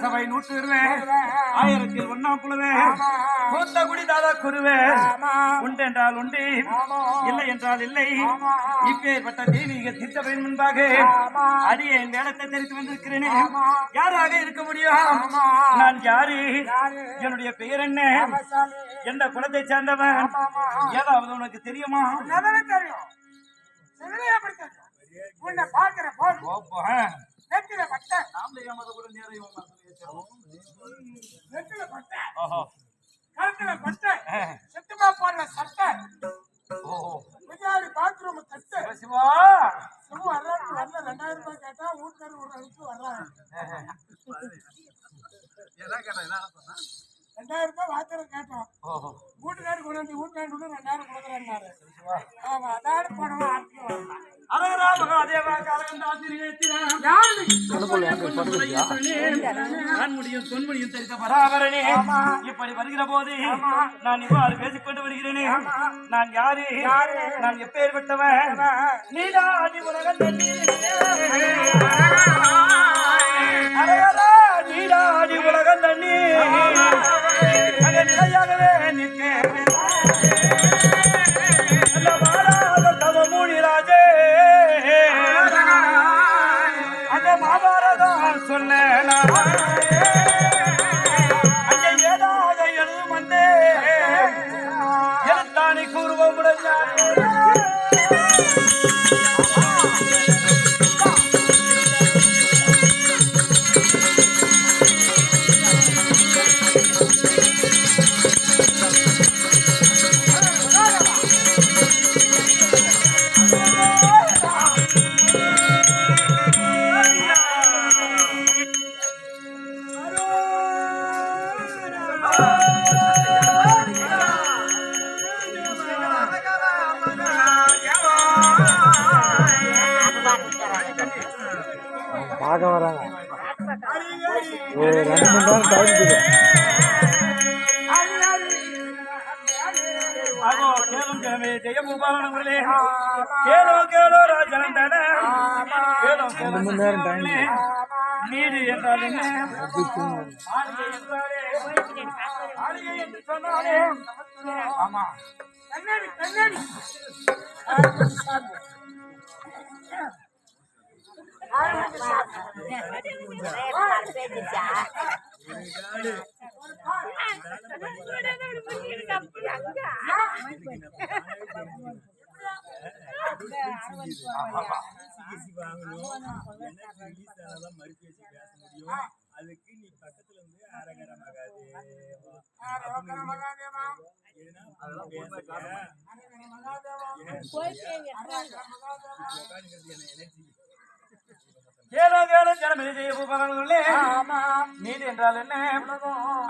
சபை நூற்றுவே ஆயிரத்தில் ஒன்னாம் புலவே மூத்த குடி தாதா குருவே உண்டென்றால் உண்டு இல்லை என்றால் இல்லை இப்பேற்பட்ட தெய்வீக திட்டத்தின் முன்பாக அடியே இந்த இடத்தை தெரிவித்து வந்திருக்கிறேனே யாராக இருக்க முடியும்? நான் யாரு? என்னுடைய பெயர் என்ன? எந்த குலத்தை சேர்ந்தவன்? ஏதாவது உனக்கு தெரியுமா? உன்னை பார்க்கிற போது நெத்தில பட்ட நெத்தில பட்ட கழுத்துல பட்ட செத்துமா போடுற சட்டை முன்னாடி பாத்ரூம் தட்டு சிவா வர்றாரு வரல 2000 ரூபாய் கேட்டா வீட்டுக்காரர் ஒரு அனுப்பிச்சு வர்றாங்க 2000 ரூபாய் வாத்தியார் கேட்டோம். ஓஹோ வீட்டுக்காரி கொண்டு வந்து வீட்டுக்காரி 2000 கொடுக்குறேன்னாரு. ஆமா அதான் போனவன் ஆட்சி வரலாம். அரகரா மகாதேவா காலகண்டாத்திரியாம் யாரு கண்முடியும் தொன்முடியும் தெரிந்த பராபரனே இப்படி வருகிற போது நான் இவ்வாறு பேசிக்கொண்டு வருகிறேனே நான் யாரு நான் எப்பேற்பட்டவன் நீடாடி உலகம் அரகரா நீடாடி உலகம் தண்ணி அங்க நிலையாகவே நிற்கிறேன் சொல்ல அங்கே ஏதாக எழுதும் வந்தே எழுத்தானை கூறுவோம் பார்க்க வராங்க. ஒரு 2 மணி நேரம் டைம் கொடுக்கும். கேளும் கிழமை ஜெயமுபாலனங்களே கேளோ கேளோ ராஜனந்தன கேளோ 2 மணி நேரம் டைம் நீடு என்றால் என்ன ஆளிகை என்று சொன்னாலே ஆமா கண்ணாடி கண்ணாடி அதுக்கு நீ பக்கத்துல இருந்து அரகர மகாதேவா கேளோ கேளோ ஜனமே ஜெயமுபாலனங்களே நீதி என்றால் என்ன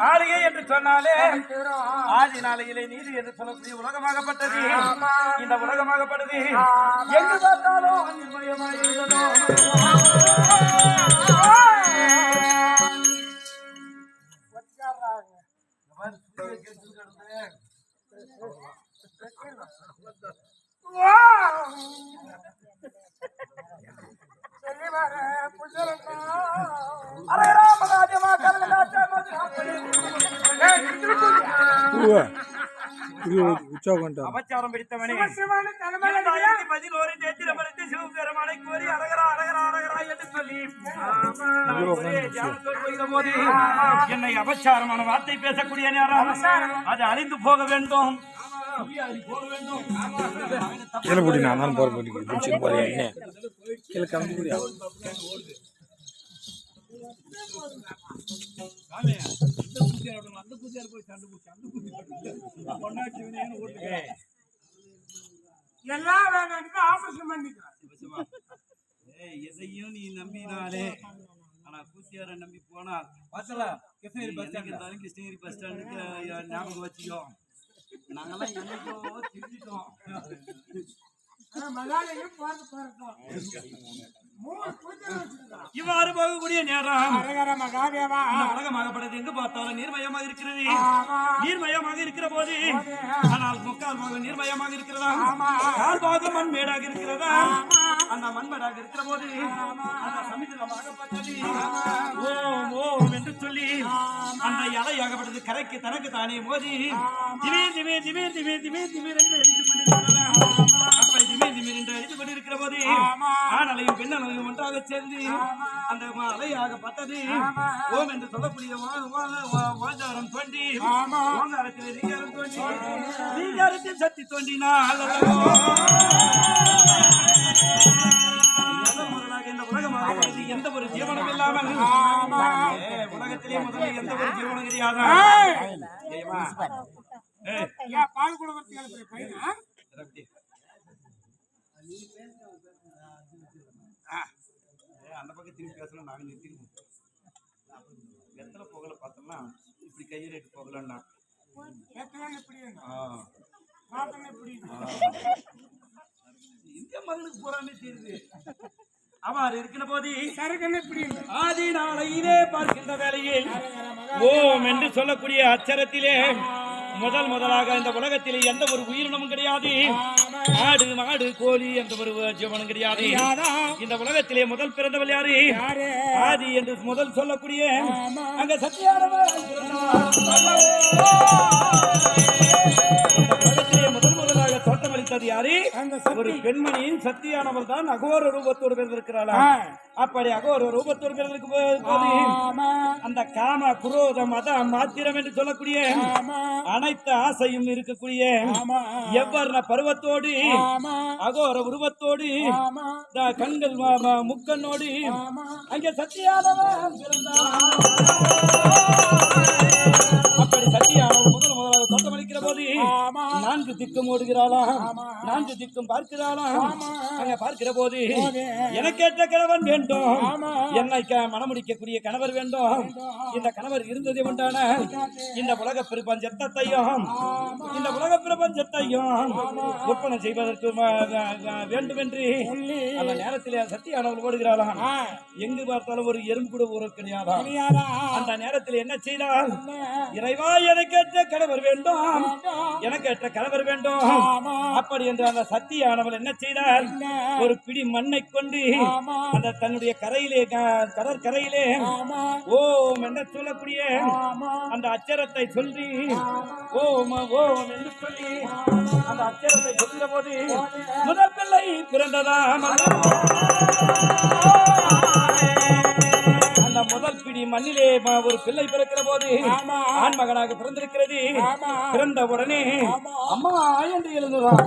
ஆளிகை என்று சொன்னாலே ஆதி நாளையிலே நீதி என்று சொல்லக்கூடிய உலகமாகப்பட்டது இந்த உலகமாகப்பட்டது எங்கு பார்த்தாலும் நிர்மயமாக இருந்ததோ அபச்சாரம் பிடித்தவனே சிவபெருமானை கோரி அரகரா அரகரா அரகரா என்று சொல்லி போது என்னை அபச்சாரமான வார்த்தை பேசக்கூடிய நேரம் அது அழிந்து போக வேண்டும். கீழே போட்டி நான் போற போட்டி போறேன் என்ன கீழே கம்பி போடியா எல்லாம் வேணும் ஆபரேஷன் பண்ணிக்கலாம். எதையும் நீ நம்பினாலே ஆனா கூத்தியார நம்பி போனால் கிருஷ்ணகிரி பஸ் ஸ்டாண்டுக்கு ஞாபகம் வச்சுக்கோ. நாங்கெல்லாம் என்னைக்கோ திரும்பிட்டோம். இவ்வாறு போகக்கூடிய நேரம் உலகமாகப்பட்டது எங்கு பார்த்தாலும் நீர்மயமாக இருக்கிறது. நீர்மயமாக இருக்கிற போது ஆனால் முக்கால் பாகம் நீர்மயமாக இருக்கிறதா, கால் பாகம் மண்மேடாக இருக்கிறதா. அந்த மண்மேடாக இருக்கிற போது அந்த சமுதிரமாகப்பட்டது ஓம் ஓம் என்று சொல்லி அந்த இலையாகப்பட்டது கரைக்கு தனக்கு தானே மோதி திமீர் திமீர் திமீர் திமீர் திமீர் திமீர் என்று எரிந்து கொண்டிருக்கிறது. அப்படி திமீர் திமீர் என்று எரிந்து கொண்டிருக்கிற போது ஆணலையும் பெண்ணலையும் ஒன்றாக சேர்ந்து அந்த அலையாகப்பட்டது ஓம் என்று சொல்லக்கூடிய வாஞ்சாரம் தோன்றி ஓங்காரத்தில் ரீங்காரம் தோன்றி ரீங்காரத்தில் சக்தி தோன்றினால் இந்த உலகமாக எந்த ஒரு ஜீவனம் இல்லாமல் உலகத்திலே முதல்ல எந்த ஒரு ஜீவனம் கிடையாது. பால் கொடுக்கறதுக்கு அந்த பக்கம் திரும்பி பேசலாம். நாங்க நிறுத்திடுவோம். வெத்தலை புகழ பார்த்தோம்னா இப்படி கையிட்டு புகழன்னா எத்தனை இப்படி ஆ பார்த்தோம்னா இப்படி இந்த மகனுக்கு போறாமே தெரியுது. அவர் இருக்கிற போது சரக்கண்ண இப்படி ஆதி நாளையிலே பார்க்கின்ற வேளையில் ஓம் என்று சொல்லக்கூடிய அச்சரத்திலே முதலாக இந்த உலகத்திலே எந்த ஒரு உயிரினமும் கிடையாது. ஆடு மாடு கோழி என்ற ஒரு ஜீவனும் கிடையாது. இந்த உலகத்திலே முதல் பிறந்தவள் யாரு? ஆதி என்று முதல் சொல்லக்கூடிய அங்க சத்தியானவர் முதலாக தோற்றமளித்தது யாரு? ஒரு பெண்மணியின் சத்தியானவள் தான் அகோர ரூபத்தோடு பிறந்திருக்கிறாளா? அப்படி அகோர ரூபத்தோடு பிறந்திருக்கும் போது அந்த காம குரோத மத மாத்திரம் என்று சொல்லக்கூடிய அனைத்து ஆசையும் இருக்கக்கூடிய எவ்வர்ண பருவத்தோடு அகோர உருவத்தோடு கண்கள் முக்கண்ணோடு அங்கே சத்தியானவன் பிறந்தான். அப்படி சத்தியானவன் முதலாக தோற்றமளிக்கிற போது 4 திக்கும் ஓடுகிறாளா, 4 திக்கும் பார்க்கிறாளா. அங்க பார்க்கிற போது எனக்கேற்ற கணவன் வேண்டும், என்னை மனமுடிக்கக்கூடிய கணவர் வேண்டும். இந்த கணவர் இருந்ததை உண்டான இந்த உலக பிரபஞ்சத்தையும் ஒப்பனை செய்வதற்கு வேண்டும் என்று அந்த நேரத்தில் சத்தியானவள் ஓடுகிறாளாம். எங்கு பார்த்தாலும் ஒரு எறும்பு கூட ஊற கிடையாதா. அந்த நேரத்தில் என்ன செய்தால், இறைவா எனக்கேற்ற கணவர் வேண்டும், எனக்கேற்ற கணவர் வேண்டும். அப்படி என்று அந்த சத்தியானவள் என்ன செய்தால், ஒரு பிடி மண்ணை கொண்டு அந்த தன்னுடைய கரையிலே கடற்கரையிலே ஓம் என்ன சொல்லக்கூடிய அந்த அச்சரத்தை சொல்லி ஓம் ஓம் என்று சொல்லி அந்த அச்சரத்தை சொல்கிற போது முதல் பிள்ளை பிறந்ததாம். அந்த முதல் பிடி மண்ணிலே ஒரு பிள்ளை பிறக்கிற போது ஆண் மகனாக பிறந்திருக்கிறது. பிறந்த உடனே அம்மா என்று எழுதுவான்.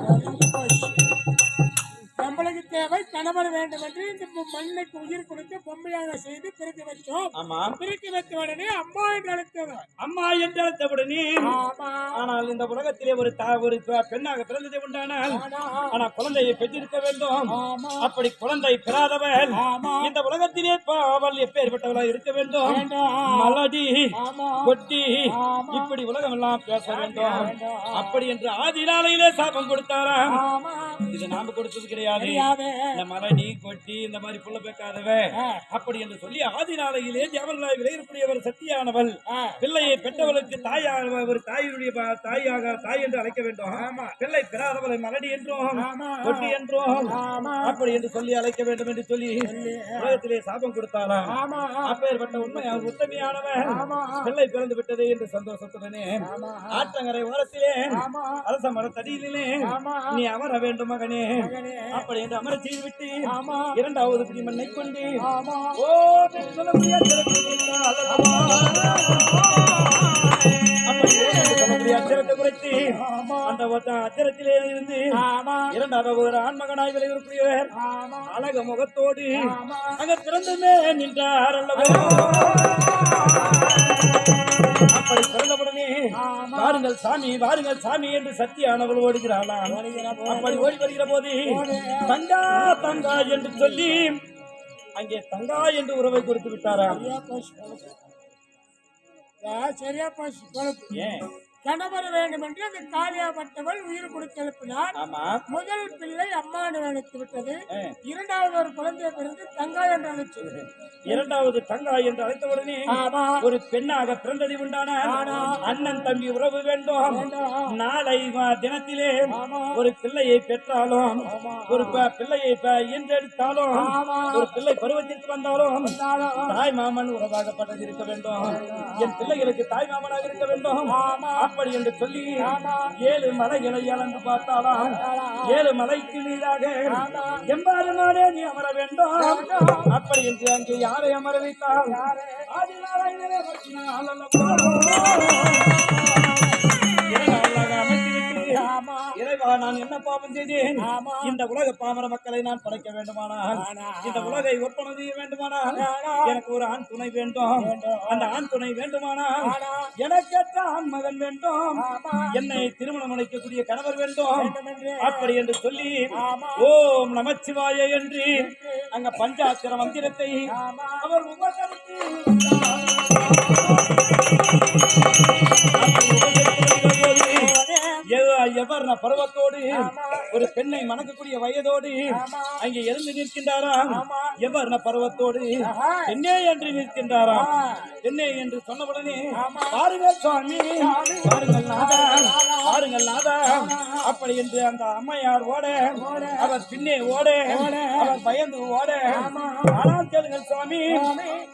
நம்மளுக்கு தேவை கணவர் வேண்டும் என்று இந்த மண்ணுக்கு உயிர் கொடுத்து பொம்மையாக செய்து பிறகு வச்சோம். பிறகு வைத்த உடனே அம்மா என்று அழைத்தவர். அம்மா என்று அழைத்த உடனே ஆனால் இந்த உலகத்திலே ஒரு பெண்ணாக பிறந்ததை உண்டானால் ஆனா குழந்தையை பெற்றிருக்க வேண்டும். அப்படி குழந்தை பெறாதவள் இந்த உலகத்திலே அவள் எப்பேற்பட்டவளாக இருக்க வேண்டும். மலடி கொட்டி இப்படி உலகம் எல்லாம் பேச வேண்டும். அப்படி என்று ஆதி நாளையிலே சாபம் கொடுத்தாராம். இது நாம கொடுத்தது கிடையாது. இந்த மலடி கொட்டி இந்த மாதிரி புள்ள பேக்காதவ அப்படி என்று சொல்லி ஆதி நாளையிலே தேவர்களாய் விளையக்கூடியவர் சத்தியானவள் பிள்ளையை பெற்றவளுக்கு தாயாக ஒரு தாயினுடைய தாய் என்று அழைக்க வேண்டும். பிள்ளை பெறாதவளை மலடி என்றும் கொட்டி என்றும் அப்படி என்று சொல்லி அழைக்க வேண்டும் என்று சொல்லி உலகத்திலே சாபம் கொடுத்தாராம். அப்பேற்பட்ட உண்மை உத்தமையானவன் பிள்ளை பிறந்து விட்டது என்று சந்தோஷத்துடனே ஆற்றங்கரை ஓரத்திலே அரச மரத்தடியிலே நீ அமர வேண்டும் மகனே அப்படி என்று அமர செய்து விட்டு இரண்டாவது பிடி மண்ணை கொண்டு அச்சரத்தை குறைத்து அந்த அச்சரத்திலே இருந்து இரண்டாவது ஒரு ஆண்மகனாய் விளைவிக்கூடியவர் அழக முகத்தோடு அங்க பிறந்துமே நின்றார் அல்லவா. அப்படி பிறந்தவுடனே வாருங்கள் சாமி என்று சத்தியானவள் ஓடுகிறாளாம். அப்படி ஓடி வருகிற போது தங்கா தங்கா என்று சொல்லி அங்கே தங்கா என்று உறவை கொடுத்து விட்டாராம். சரியா ஏன் கணவர் வேண்டும் என்று அந்த காளியாப்பட்டவள் உயிர் கொடுத்தெழுப்பினார். முதல் பிள்ளை அம்மானு அழைத்து விட்டது. இரண்டாவது ஒரு குழந்தை பிறந்து தங்கா என்று அழைத்தது. இரண்டாவது தங்கா என்று அழைத்தவுடனே ஒரு பெண்ணாக பிறந்தது உண்டான அண்ணன் தம்பி உறவு வேண்டும். நாளை தினத்திலே ஒரு பிள்ளையை பெற்றாலும் ஒரு பிள்ளையை ஈன்றெடுத்தாலும் ஒரு பிள்ளை பருவத்திற்கு வந்தாலும் தாய் மாமன் உறவாகப்பட்டது இருக்க வேண்டும். என் பிள்ளைகளுக்கு தாய் மாமனாக இருக்க வேண்டும். அப்படி என்று சொல்லி 7 மலைகளை அளந்து பார்த்தாலாம். 7 மலைக்கு மீதாக எம்பாருமானே நீ அமர வேண்டும். அப்படி என்று அங்கே யாரை அமர வைத்தால் இறைவா நான் என்ன பாவம் செய்தேன்? இந்த உலக பாமர மக்களை நான் படைக்க வேண்டுமானால் இந்த உலகை ஒப்பனை செய்ய வேண்டுமானால் எனக்கு ஒரு ஆண் துணை வேண்டும். அந்த ஆண் துணை வேண்டுமானால் எனக்கேற்ற ஆண் மகன் வேண்டும். என்னை திருமணம் அளிக்கக்கூடிய கணவர் வேண்டும். அப்படி என்று சொல்லி ஓம் நமச்சிவாய என்று அங்க பஞ்சாட்சர மந்திரத்தை அவர் உபகரித்து எவர் பருவத்தோடு ஒரு பெண்ணை மணக்கக்கூடிய வயதோடு அங்கே எழுந்து நிற்கின்றாராம். எவர் பருவத்தோடு பெண்ணே என்று நிற்கின்றாராம். பெண்ணே என்று சொன்னவுடனே பாருங்கள் சுவாமி, பாருங்கள் நாதா, பாருங்கள் நாதா, அப்படி என்று அந்த அம்மையார் ஓட, அவர் பின்னே ஓட, அவர் பயந்து ஓட. ஆனால் கேளுங்கள் சுவாமி,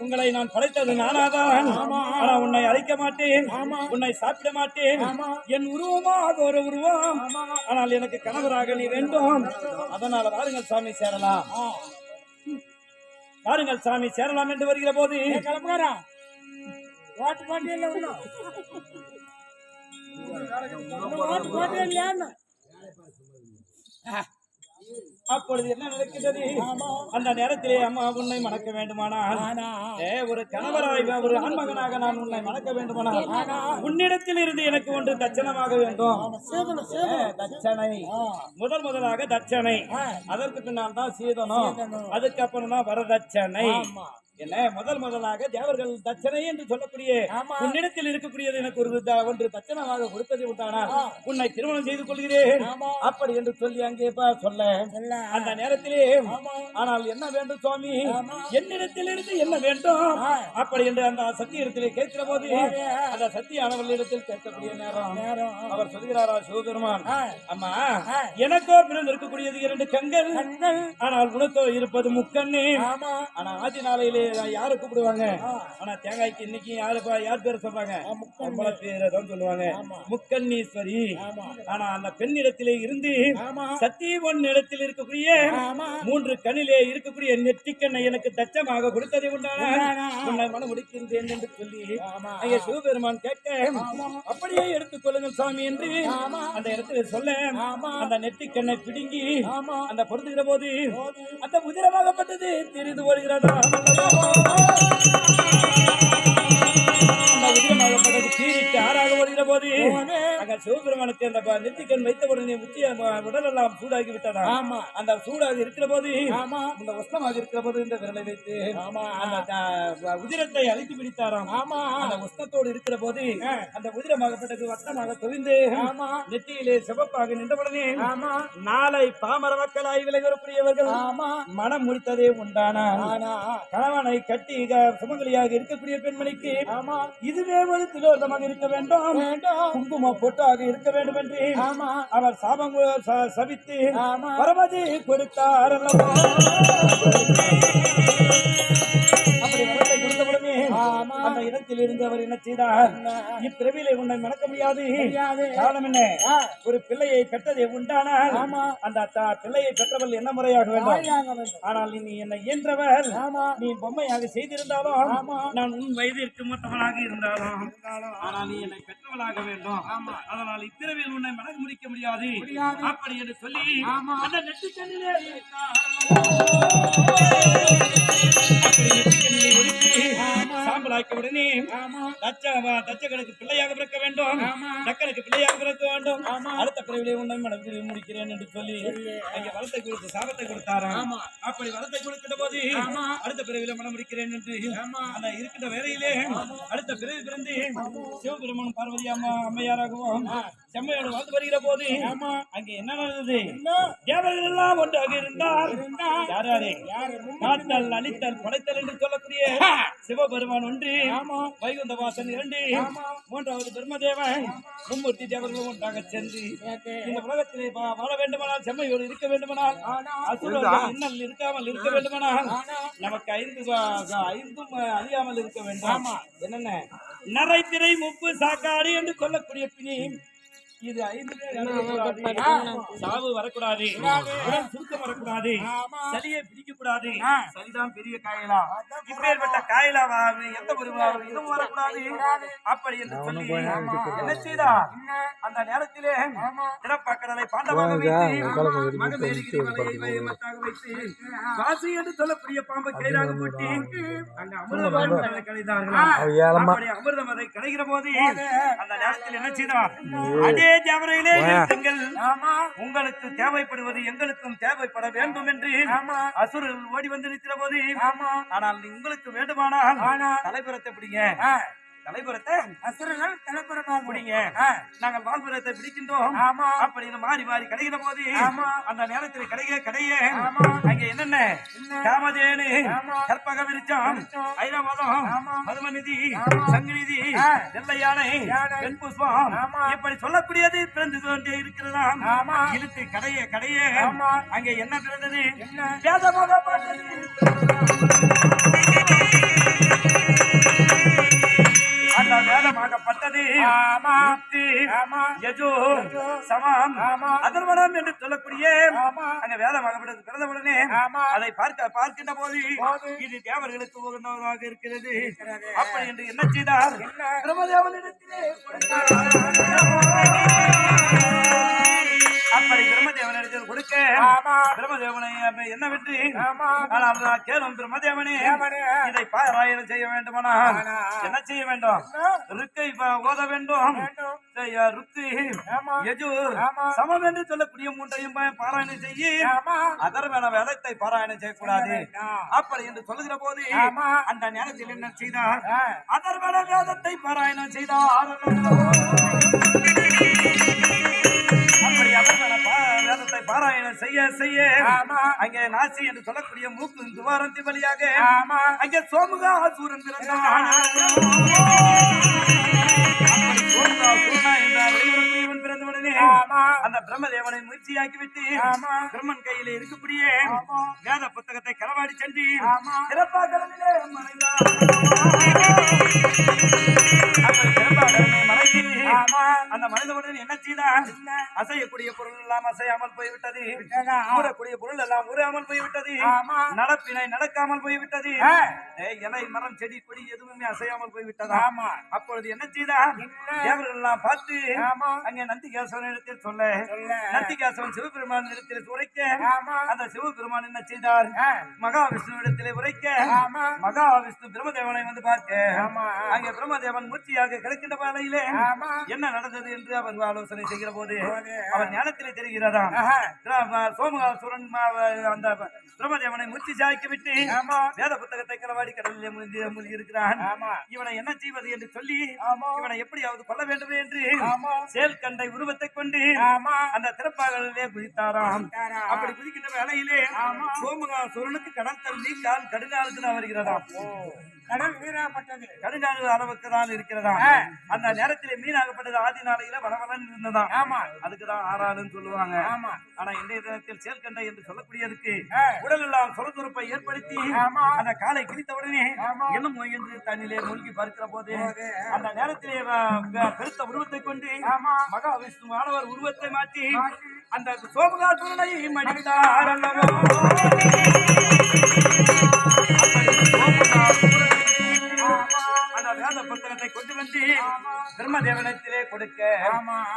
உங்களை நான் படைத்தது நானாதான். ஆனா உன்னை அழைக்க மாட்டேன், உன்னை சாப்பிட மாட்டேன். என் உருவமாக ஒரு உருவம், ஆனால் எனக்கு கணவராக நீ வேண்டும். அதனால வாருங்கள் சாமி சேரலாம், வாருங்கள் சாமி சேரலாம் என்று வருகிற போது கிளம்புறா ஓட்டு போட்டியே இல்லை, ஓட்டு போட்டியே இல்லையா? அப்பொழுது என்ன நடக்கிறது? அந்த நேரத்திலே அம்மா உன்னை மணக்க வேண்டுமானால், ஒரு கணவராய் ஒரு ஆண்மகனாக நான் உன்னை மணக்க வேண்டுமானால் உன்னிடத்தில் இருந்து எனக்கு ஒன்று தட்சணமாக வேண்டும். தட்சணை முதலாக தட்சணை, அதற்கு பின்னால் தான் சீதனம், அதுக்கப்புறம் தான் வரதட்சணை. என்ன முதலாக தேவர்கள் தட்சணை என்று சொல்லக்கூடிய உன்னிடத்தில் இருக்கக்கூடியது எனக்கு ஒன்று தட்சணமாக கொடுத்ததை விட்டானால் உன்னை திருமணம் செய்து கொள்கிறேன் அப்படி என்று சொல்லி அங்கே சொல்ல அந்த நேரத்திலே, ஆனால் என்ன வேண்டும் சுவாமி, என்னிடத்தில் இருந்து என்ன வேண்டும் அப்படி என்று அந்த சத்தியத்திலே கேட்கிற போது அந்த சத்தியானவர்களிடத்தில் கேட்கக்கூடிய நேரம் அவர் சொல்கிறாரா சிவபெருமான், அம்மா எனக்கோ பிறந்து இருக்கக்கூடியது 2 கண்கள், ஆனால் உனக்கோ இருப்பது முக்கண்ணு. ஆனா ஆதி நாளையிலே யாரு கூப்பிடுவாங்க, ஆனா தேங்காய்க்கு இன்னைக்கு யார் பேர் சொல்றாங்க, பேரதான் சொல்லுவாங்க, முக்கண்ணீஸ்வரி. ஆனா அந்த பெண்ணிடத்திலே இருந்து சத்தியவன் இடத்தில் இருக்கக்கூடிய 3 கண்ணிலே இருக்கக்கூடிய நெற்றிக்கண்ணை எனக்கு தச்சமாக கொடுத்ததை உண்டான உன்னை மனம் முடிக்கின்றேன் என்று சொல்லி அங்கே சிவபெருமான் கேட்க, அப்படியே எடுத்துக் கொள்ளுங்கள் சுவாமி என்று அந்த இடத்துல சொல்ல, அந்த நெற்றிக்கண்ணை பிடுங்கி அந்த பொருத்துகிற போது அந்த உதிரமாகப்பட்டது தெரிந்து வருகிறதா. ஆறாக வருகிற போது அங்க சிவபெருமானுக்கு அந்த நெத்திக்கண் வைத்த உடனே உடல் எல்லாம் சூடாகி விட்டதா. அந்த சூடாக இருக்கிற போது, இந்த உஷ்ணமாக இருக்கிற போது இந்த விரலை வைத்து அந்த உதிரத்தை அழித்து பிடித்தாராம். அந்த உஷ்ணத்தோடு இருக்கிற போது அந்த உதிரமாகப்பட்டது வட்டமாக தொவிந்து நெத்தியிலே சிவப்பாக நின்றவுடனே நாளை பாமர மக்களாய் விலகக்கூடியவர்கள் மனம் முடித்ததே உண்டான கணவனை கட்டி சுமங்கலியாக இருக்கக்கூடிய பெண்மணிக்கு இதுவே ஒரு திலோதமாக இருக்க வேண்டும், குங்கும பொட்டாக இருக்க வேண்டும் என்று அவர் சாபம் சபித்து பரமதி கொடுத்தார். அப்படி வரத்தை கொடுத்தவுடனே அந்த இடத்தில் இருந்து அவர் என்ன செய்தார், இப்பிறவிலே உன்னை மறக்க முடியாது. காரணம் என்ன, ஒரு பிள்ளையை பெற்றதை உண்டானால் அந்த பிள்ளையை பெற்றவள் என்ன முறையாக வேண்டும். ஆனால் நீ என்னை இயன்றவர், நீ பொம்மையாக செய்திருந்தாலும், நான் உன் வயதிற்கு மூத்தவளாக இருந்தாலும், ஆனால் நீ என்னை பெற்றவளாக வேண்டும். அதனால் இப்பிறவில் உன்னை மனது முடிக்க முடியாது அப்படி என்று சொல்லி அந்த நெற்றிக்கண்ணிலே சாம்பலாக்கி உடனே தச்சகனுக்கு பிள்ளையாக பிறக்க வேண்டும், தக்கனுக்கு பிள்ளையாக பிறக்க வேண்டும். அடுத்த பிறவிலே உன்னை மனதில் முடிக்கிறேன் என்று சொல்லி அங்கே வரத்தை கொடுத்து சாபத்தை கொடுத்தாராம். அப்படி வரத்தை கொடுக்கிற போது அடுத்த பிறவிலே மனம் முடிக்கிறேன் என்று அந்த இருக்கின்ற வேலையிலே அடுத்த பிறவி பிறந்து சிவபெருமான் பார்வதி அம்மையாராகவும் செம்மையோடு வாழ்ந்து வருகிற போது அங்கே என்ன நடந்தது, தேவர்கள் எல்லாம் ஒன்றாக இருந்தார். யாரே காத்தல் அழித்தல் படைத்தல் என்று சொல்லக்கூடிய சிவபெருமான் ஒன்று, வைகுந்த வாசன் 2, 3வது பிரம்மதேவன், மும்மூர்த்தி தேவர்களும் ஒன்றாக சென்று இந்த உலகத்திலே வாழ வேண்டுமானால், செம்மையோடு இருக்க வேண்டுமானால், அசுரர்கள் இன்னல் இருக்காமல் இருக்க வேண்டுமானால், நமக்கு 5 அழியாமல் இருக்க வேண்டும். என்னென்ன நரை திரை முப்பு சாக்காடு என்று சொல்லக்கூடிய பிணி, இது 5 சாவு வரக்கூடாது, உடல் சுருக்கம் வரக்கூடாது, சளியை பிடிக்க கூடாது, சரிதான் பெரிய காயலா, இப்பேற்பட்ட காயலா எந்த ஒரு இதுவும் வரக்கூடாது அப்படி என்று சொல்லி என்ன செய்தா, அந்த நேரத்திலே திறப்பாக்கடலை பாண்டவாக வைத்து மகமேரியாக வைத்து காசி என்று சொல்லக்கூடிய பாம்பை கைதாக போட்டி அங்க அமிர்தம் கலைந்தார்கள். அப்படி அமிர்தம் அதை கலைகிற போது அந்த நேரத்தில் என்ன செய்தார், அதே தேவரையிலே இருங்கள். ஆமா உங்களுக்கு தேவைப்படுவது எங்களுக்கும் தேவைப்பட வேண்டும் என்று ஆமா அசுரர்கள் ஓடி வந்து நிற்கிற போது ஆமா ஆனால் உங்களுக்கு வேண்டுமானால் ஆனா தலைபுறத்தை பிடிங்க. தலைபுறத்தை அசுரர்கள் தலைப்புறமாக பிடிங்க. நாங்கள் வாழ்புறத்தை பிடிக்கின்றோம். ஆமா அப்படின்னு மாறி மாறி கிடைக்கிற போது ஆமா அந்த நேரத்தில் கடைய ஆமா அங்க என்னென்ன காமதேனு ஆமா கற்பக விருச்சம் ஐராவதம் ஆமா மதுமநிதி ஆமா சங்கிநிதி வெள்ளை யானை வெண் புஷ்பம் இப்படி சொல்லக்கூடியது பிறந்து கொண்டே இருக்கிறதா. ஆமா இழுத்து கடைய ஆமா அங்க என்ன பிறந்தது? என்ன வேதமாக பார்த்தது. அந்த வேதமாகப்பட்டது ஆமா யுக்தி, ஆமா யஜு, சமம், ஆமா அதர்வனம் என்று சொல்லக்கூடிய ஆமா அங்க வேதமாகப்பட்டது பிறந்தவுடனே ஆமா அதை பார்க்கின்ற போது இது தேவர்களுக்கு உகந்ததாக இருக்கிறது. அப்படி என்று என்ன செய்தார்? பிரம்மதேவனிடத்திலே அப்படி பிரம்மதேவனிடத்தில் கொடுக்க பிரம்மதேவனை என்ன விட்டு ஆனால் கேளும் பிரம்மதேவனே இதை பாராயணம் செய்ய வேண்டுமானா என்ன செய்ய வேண்டும்? ருக்கை ஓத வேண்டும். ருக்கு யஜுர் சமம் என்று சொல்லக்கூடிய மூன்றையும் பாராயணம் செய்ய அதர்வன வேதத்தை பாராயணம் செய்யக்கூடாது. அப்படி என்று சொல்லுகிற போது அந்த நேரத்தில் என்ன செய்தார்? அதர்வன வேதத்தை பாராயணம் செய்தார். அப்படி அதர்வன வேதத்தை பாராயணம் செய்ய அங்கே நாசி என்று சொல்லக்கூடிய மூக்கு துவாரத்தின் வழியாக அங்கே சோமுகா சூரன் பிறந்தான். பிறந்தவுடனே அந்த பிரம்மதேவனை முயற்சியாக்கிவிட்டு பிரம்மன் கையிலே இருக்கக்கூடிய வேத புத்தகத்தை களவாடி சென்று சிறப்பாகவே மறைந்து அந்த மனிதனுடன் என்ன செய்தார்? அசையக்கூடிய பொருள் எல்லாம் அசையாமல் போய்விட்டது. ஊறக்கூடிய பொருள் எல்லாம் ஊறாமல் போய்விட்டது. நடப்பினை நடக்காமல் போய்விட்டது. இலை மரம் செடி கொடி எதுவுமே அசையாமல் போய்விட்டதா. அப்பொழுது என்ன செய்தார்? தேவர்கள் எல்லாம் பார்த்து அங்கே நந்திகேசவன் இடத்தில் சொல்ல நந்திகேசவன் சிவபெருமான் இடத்தில் உரைக்க அந்த சிவபெருமான் என்ன செய்தார்? மகாவிஷ்ணு இடத்திலே உரைக்க மகாவிஷ்ணு பிரம்மதேவனை வந்து பார்க்க அங்கே பிரம்மதேவன் மூர்த்தியாக கிடக்கின்ற வேளையிலே என்ன நடந்தது என்று அவர் ஆலோசனை செய்கிற போது அவர் ஞானத்திலே தெரிகிறதா சோமகாசுரன் அந்த பிரம்மதேவனை மூர்த்தி சாய்க்க விட்டு வேத புத்தகத்தை களவாடி கடலிலே மூழ்கி இருக்கிறான். இவனை என்ன செய்வது என்று சொல்லி இவனை எப்படியாவது கொல்ல வேண்டும் என்று செயல்கண்டை உருவத்தை கொண்டு அந்த திறப்பாகலே குதித்தாராம். அப்படி குதிக்கின்ற வேளையிலே சோமகாசுரனுக்கு கடல் தள்ளி கால் கடுங்காலுக்கு தான் வருகிறதாம். கடல் மீனாகப்பட்டது கடுங்கால அளவுக்கு தான் இருக்கிறதா. அந்த நேரத்திலே மீனாகப்பட்டது ஆதி நாளையில வளவலன் இருந்ததாம். அதுக்குதான் ஆறாளுன்னு சொல்லுவாங்க. ஆனா இன்றைய தினத்தில் செயல்கண்டை என்று சொல்லக்கூடியதுக்கு உடல் எல்லாம் சொரதுறுப்பை ஏற்படுத்தி அந்த காலை கிழித்த உடனே இன்னும் என்று தண்ணிலே மூழ்கி பறிக்கிற போது அந்த நேரத்திலே பெருத்த உருவத்தை கொண்டு மகாவிஷ்ணு மாணவர் உருவத்தை மாற்றி அந்த சோமகாசுரனை மடித்தார் அல்லவோ. அந்த வேத புத்தகத்தை கொண்டு வந்து பிரம்மதேவனத்திலே கொடுக்க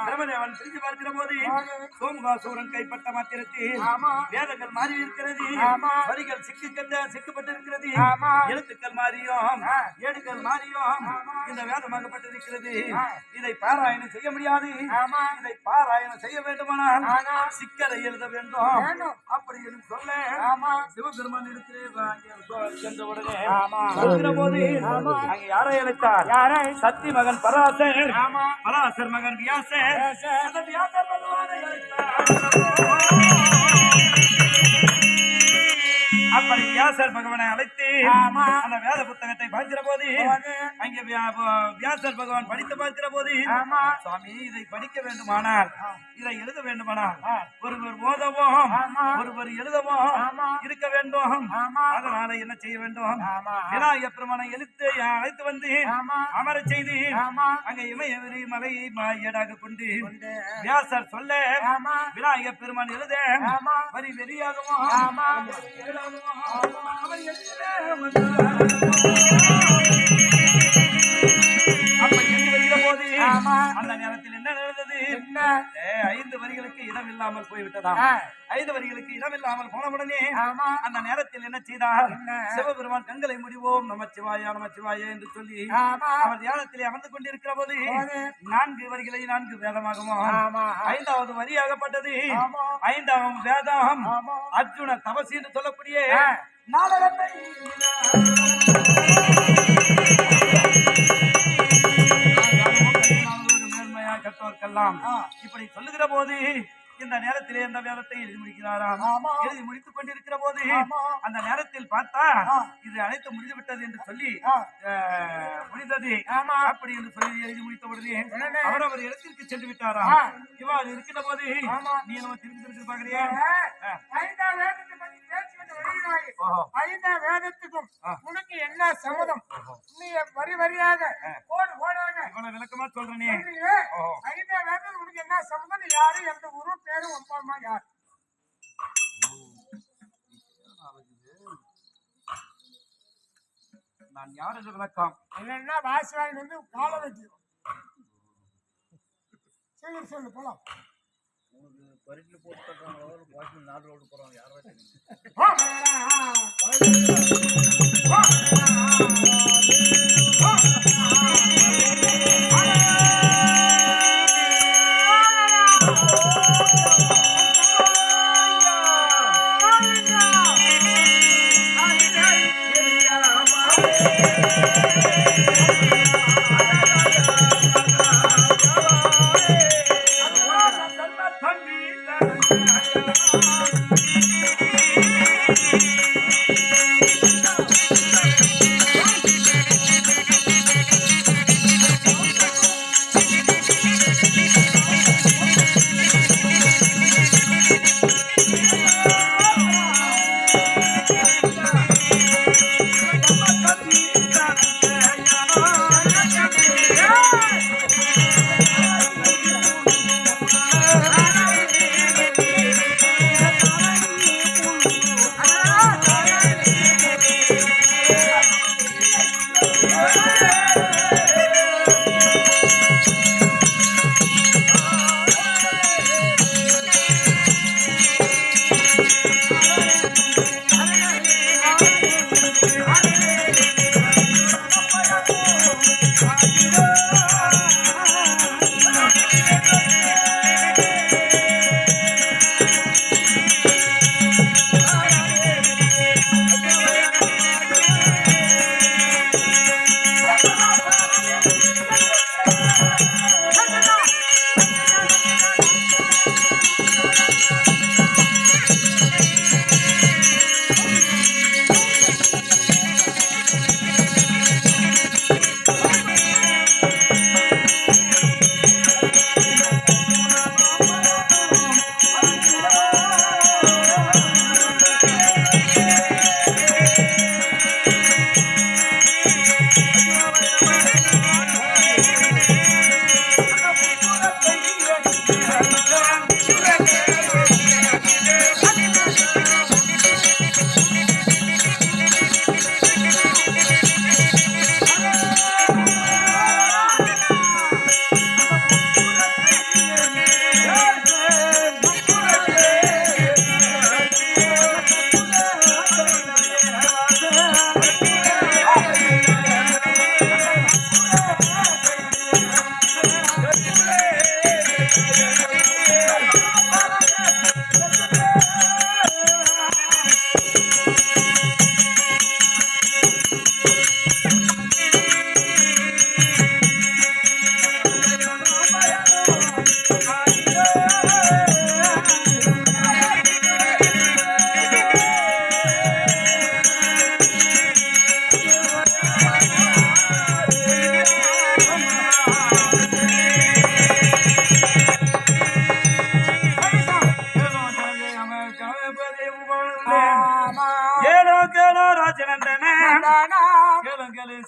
பிரம்மதேவன் பிரித்து பார்க்கிற போது சோமகாசூரன் கைப்பட்ட மாத்திரத்தில் வேதங்கள் மாறி இருக்கிறது. வரிகள் சிக்கப்பட்டு இருக்கிறது. எழுத்துக்கள் மாறியும் ஏடுகள் மாறியும் இந்த வேதமாகப்பட்டிருக்கிறது. இதை பாராயணம் செய்ய முடியாது. இதை பாராயணம் செய்ய வேண்டுமானால் சிக்கலை எழுத வேண்டும். அப்படி என்று சொல்ல சிவபெருமான் இடத்திலே சென்ற உடனே சொல்கிற போது அங்கே யாரை அழைத்தார்? சக்தி மகன் பராசர், பராசர் மகன் வியாசர், அந்த வியாசர் பகவானை அழைத்தார். அப்படி வியாசர் பகவானை அழைத்து அந்த வேத புத்தகத்தை பார்க்கிற போது அங்கே வியாசர் பகவான் படித்து பார்க்கிற போது சுவாமி இதை படிக்க வேண்டுமானால் இதை எழுத வேண்டுமானால் ஒருவர் ஓதவும் ஒருவர் எழுதவும் இருக்க வேண்டும். அதனால என்ன செய்ய வேண்டும்? விநாயகப் பெருமானை அழைத்து வந்து அமர செய்து அங்க இமயவரி மலையை ஏடாக கொண்டு வியாசர் சொல்ல விநாயகப் பெருமான் எழுத வரி வெறியாகவும் அவர் அப்படி எழுதி வருகிற போது அந்த நேரத்தில் என்ன நடந்தது? 5 வரிகளுக்கு இடம் இல்லாமல் போய்விட்டதாம். 5 வரிகளுக்கு இடம் இல்லாமல் போனவுடனே அந்த நேரத்தில் என்ன செய்தார்? சிவபெருமான் கண்களை முடிவோம் நமச்சிவாய நமச்சிவாய என்று சொல்லி அவர் தியானத்திலே அமர்ந்து கொண்டிருக்கிற போது 4 வரிகளை 4 வேதமாகவும் 5வது வரியாகப்பட்டது 5ஆம் வேதம் அர்ஜுன தபசி என்று சொல்லக்கூடிய நாடகத்தை கற்றோர்க்கெல்லாம் இப்படி சொல்லுகிற போது இந்த நேரத்திலே இந்த வேதத்தை எழுதி முடிக்கிறாராம். எழுதி முடித்துக் கொண்டிருக்கிற போது அந்த நேரத்தில் பார்த்தா இது அனைத்து முடிந்து விட்டது என்று சொல்லி முடிந்தது அப்படி என்று சொல்லி எழுதி முடித்த உடனே அவர் இடத்திற்கு சென்று விட்டாராம். இவ்வாறு இருக்கிற போது நீ நம்ம திரும்பி பாக்குறியா? 5ஆம் வேதத்துக்கும் உனக்கு என்ன சம்மதம்? நீ வரி வரியாக இவ்வளவு விளக்கமா சொல்றேனே. 5ஆம் வேதத்துக்கு உனக்கு என்ன சம்மதம்? யாரு எந்த ஊரு பேரு ஒப்பாமா யார்? நான் யார் என்று விளக்கம் இல்லைன்னா வாசவாயின் வந்து கால வைக்கிறோம். சரி சொல்லு போலாம். பரிசுல போட்டு தர்றாங்களோ 4 ரோடு போறாங்க யாரோ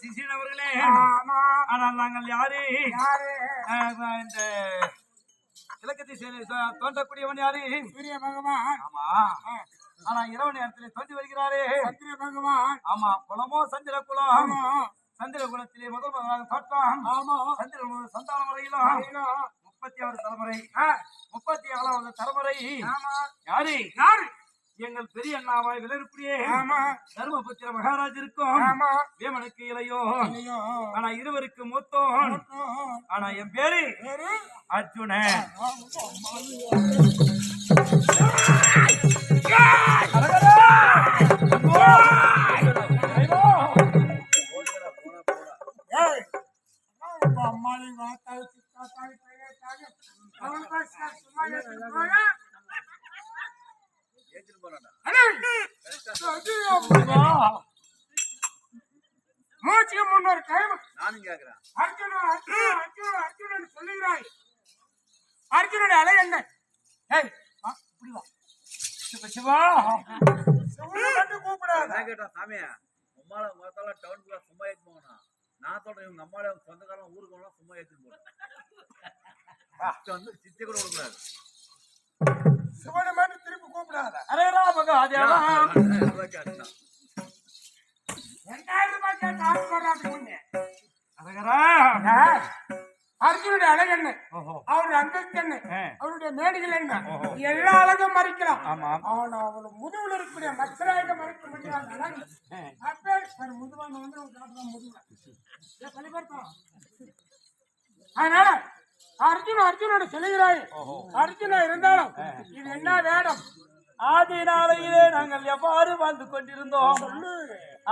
சிசினவர்களே, ஆனால் நாங்கள் யாரு? இந்த இலக்கத்தை தோன்றக்கூடியவன் யாரு? சூரிய பகவான். ஆமா, ஆனா இரவு நேரத்திலே தோன்றி வருகிறாரே சந்திர பகவான். ஆமா, குலமோ சந்திர குலம். சந்திர குலத்திலே முதல் முதலாக தோற்றம். ஆமா, சந்திர சந்தான முறையிலும் 36 தலைமுறை 37வது தலைமுறை ஆமா யாரு யாரு எங்கள் பெரிய அண்ணாவாய் விளருக்குடியே ஆமா தர்மபுத்திர மகாராஜ் இருக்கும் ஆமா வேமனுக்கு இளையோ ஐயோ ஆனா இருவருக்கு மூத்தோன் ஆனா என் பேரு வேறு அர்ஜுனன் ஏய் அம்மாளி வாத்தாய் சித்தாய் பையே தாய் அவன் பாஸ் சும்மா போயா ஏத்திட்டு போறான்டா. மூச்சுக்கு முன்னொரு டைம் நானும் கேக்குறேன். அர்ஜுனன் சொல்லுகிறாய் அர்ஜுனுடைய அலை என்ன ஏய் இப்படி வா சிவா சிவனை மட்டும் கூப்பிடாத நான் கேட்டேன் சாமி, உம்மால மொத்தம் டவுனுக்குள்ள சும்மா ஏத்தி போகணும். நான் சொல்றேன் இவங்க அம்மால சொந்தக்காரன் ஊருக்கு போனா சும்மா ஏத்தி போறேன். வந்து சித்தி கூட கொடுக்கூடாது. சிவனை மட்டும் திருப்பி கூப்பிடாத அரேரா மகாதேவா 2000 ரூபாய் கேட்டு ஆர்டர் பண்றாங்க முன்னே அரகரா அர்ஜுனுடைய அழகு என்ன அவருடைய அந்தஸ்து என்ன அவருடைய மேடைகள் என்ன எல்லா அழகும் மறைக்கலாம் ஆமா ஆனா அவனோட முதுகுல இருக்கக்கூடிய மச்சராக மறைக்க முடியாத அழகு அப்பே முதுவான வந்து முதுவா பலிபடுத்தோம் அதனால அர்ஜுனோட சொல்லுகிறாய் அர்ஜுனா இருந்தாலும் இது என்ன வேடம் ஆதி நாளையிலே நாங்கள் எவ்வாறு வாழ்ந்து கொண்டிருந்தோம்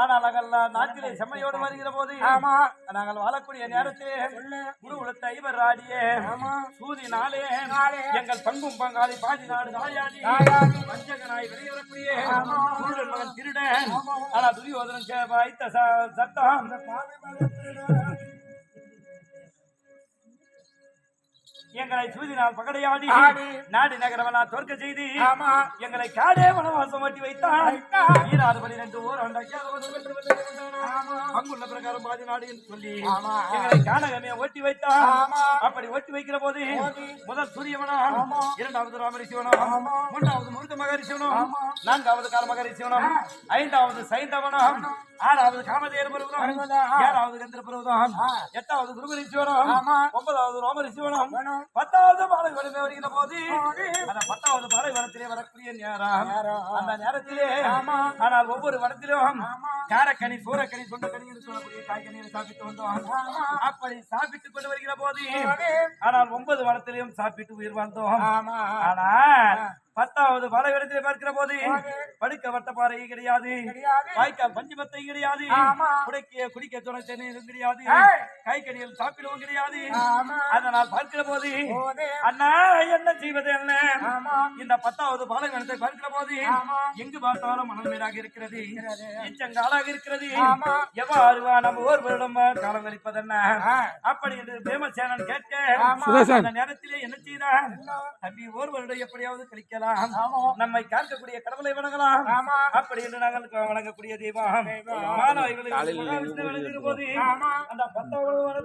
ஆனால் நாங்கள் நாட்டிலே செம்மையோடு வருகிற போது ஆமா நாங்கள் வாழக்கூடிய நேரத்திலே குருகுலத்தை ஐவர் ஆடியே சூதி நாளே எங்கள் பங்கும் பங்காளி பாதி நாடு நாயாடி பஞ்சகனாய் வெளியேறக்கூடிய குருடன் மகன் திருடன் ஆனா துரியோதனன் வைத்த சட்டம் எங்களை சூதினால் பகடையாடி நாடு நகரவனா தோற்க செய்து எங்களை காடே வனவாசம் ஓட்டி வைத்தான் ஈராறு 12 ஊர் அங்குள்ள பிரகாரம் பாதி நாடு என்று சொல்லி எங்களை கானகமே ஓட்டி வைத்தான் அப்படி ஓட்டி வைக்கிற போது முதல் சூரியவனம் இரண்டாவது ராமரிசிவனம் மூன்றாவது முருக மகரிசிவனம் நான்காவது கால மகரிசிவனம் ஐந்தாவது சைந்தவனம் ஆறாவது காமதேவ பருவம் ஏழாவது கந்திர பருவம் எட்டாவது குருபரிசிவனம் ஒன்பதாவது ரோமரிசிவனம் 10வது பாலைவனமே வருகிற போது அந்த 10வது பாலைவனத்திலே வரக்கூடிய நேரம் அந்த நேரத்திலே ஆனால் ஒவ்வொரு வனத்திலும் காரக்கனி சூரக்கனி சொந்தக்கனி என்று சொல்லக்கூடிய காய்கனியை சாப்பிட்டு வந்தோம் அப்படி சாப்பிட்டுக் கொண்டு வருகிற போது ஆனால் 9 வனத்திலையும் சாப்பிட்டு உயிர் வந்தோம் ஆனால் 10வது பாலைவனத்திலே பார்க்கிற போது படுக்க வட்ட பாறை கிடையாது வாய்க்கால் பஞ்சமத்தை கிடையாது குடிக்க துணை தண்ணீரும் கிடையாது காய்கனிகள் சாப்பிடவும் கிடையாது அதனால் பார்க்கிற போது அண்ணா என்ன செய்வது என்ன இந்த 10வது பாலைவனத்தை பார்க்கிற போது எங்கு பார்த்தாலும் மணல் மேடாக இருக்கிறது ஈச்சங்காலாக இருக்கிறது எவ்வாறு நம்ம ஒருவரிடம் காலம் கழிப்பதென்ன அப்படி என்று பேமசேனன் கேட்க அந்த நேரத்திலே என்ன செய்தான் தம்பி ஒருவருடைய எப்படியாவது கழிக்கலாம் நம்மை காக்கக்கூடிய கடவுளை வணங்கலாம் அப்படி என்று நாங்கள் வணங்கக்கூடிய தெய்வம் போது அந்த 10வது